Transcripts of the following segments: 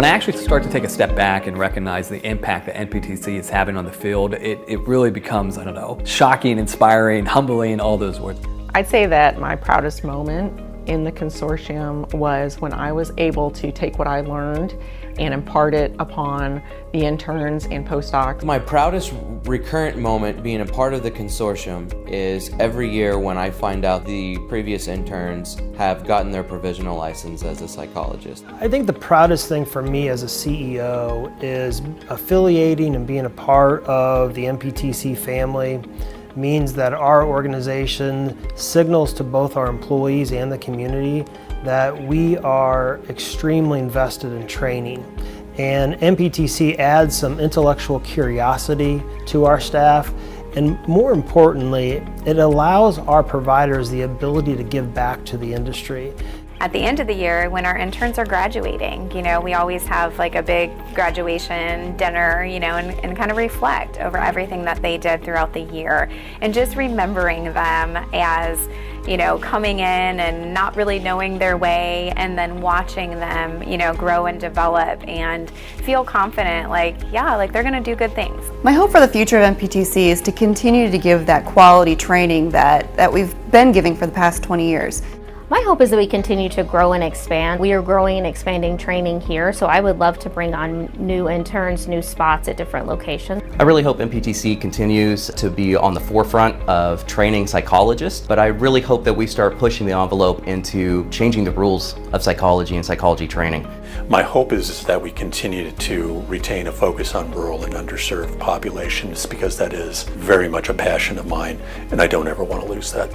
When I actually start to take a step back and recognize the impact that NPTC is having on the field, it really becomes, I don't know, shocking, inspiring, humbling, all those words. I'd say that my proudest moment in the consortium was when I was able to take what I learned and impart it upon the interns and postdocs. My proudest recurrent moment being a part of the consortium is every year when I find out the previous interns have gotten their provisional license as a psychologist. I think the proudest thing for me as a CEO is affiliating and being a part of the NPTC family. Means that our organization signals to both our employees and the community that we are extremely invested in training. And NPTC adds some intellectual curiosity to our staff, and more importantly, it allows our providers the ability to give back to the industry. At the end of the year, when our interns are graduating, we always have like a big graduation dinner, and kind of reflect over everything that they did throughout the year. And just remembering them as, coming in and not really knowing their way, and then watching them, grow and develop and feel confident, they're gonna do good things. My hope for the future of NPTC is to continue to give that quality training that we've been giving for the past 20 years. My hope is that we continue to grow and expand. We are growing and expanding training here, so I would love to bring on new interns, new spots at different locations. I really hope NPTC continues to be on the forefront of training psychologists, but I really hope that we start pushing the envelope into changing the rules of psychology and psychology training. My hope is that we continue to retain a focus on rural and underserved populations, because that is very much a passion of mine, and I don't ever want to lose that.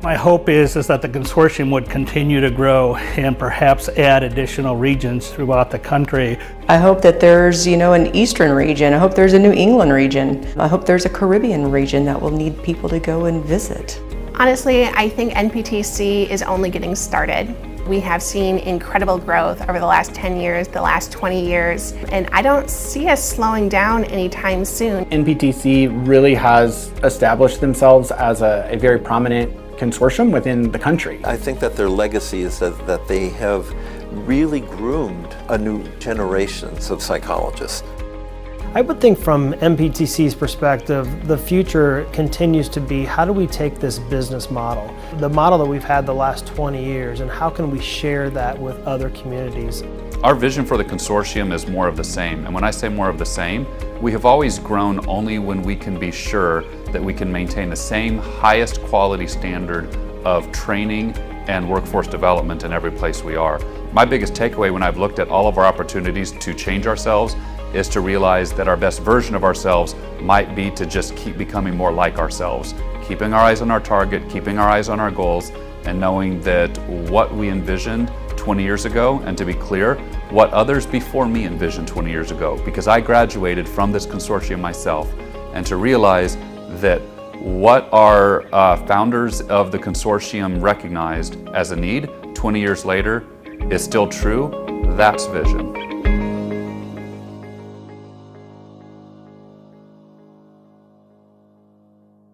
My hope is that the consortium would continue to grow and perhaps add additional regions throughout the country. I hope that there's, an Eastern region. I hope there's a New England region. I hope there's a Caribbean region that will need people to go and visit. Honestly, I think NPTC is only getting started. We have seen incredible growth over the last 10 years, the last 20 years, and I don't see us slowing down anytime soon. NPTC really has established themselves as a very prominent consortium within the country. I think that their legacy is that they have really groomed a new generations of psychologists. I would think from NPTC's perspective, the future continues to be, how do we take this business model, the model that we've had the last 20 years, and how can we share that with other communities? Our vision for the consortium is more of the same. And when I say more of the same, we have always grown only when we can be sure that we can maintain the same highest quality standard of training and workforce development in every place we are. My biggest takeaway when I've looked at all of our opportunities to change ourselves is to realize that our best version of ourselves might be to just keep becoming more like ourselves, keeping our eyes on our target, keeping our eyes on our goals, and knowing that what we envisioned 20 years ago, and to be clear, what others before me envisioned 20 years ago, because I graduated from this consortium myself, and to realize that what our founders of the consortium recognized as a need 20 years later is still true, that's vision.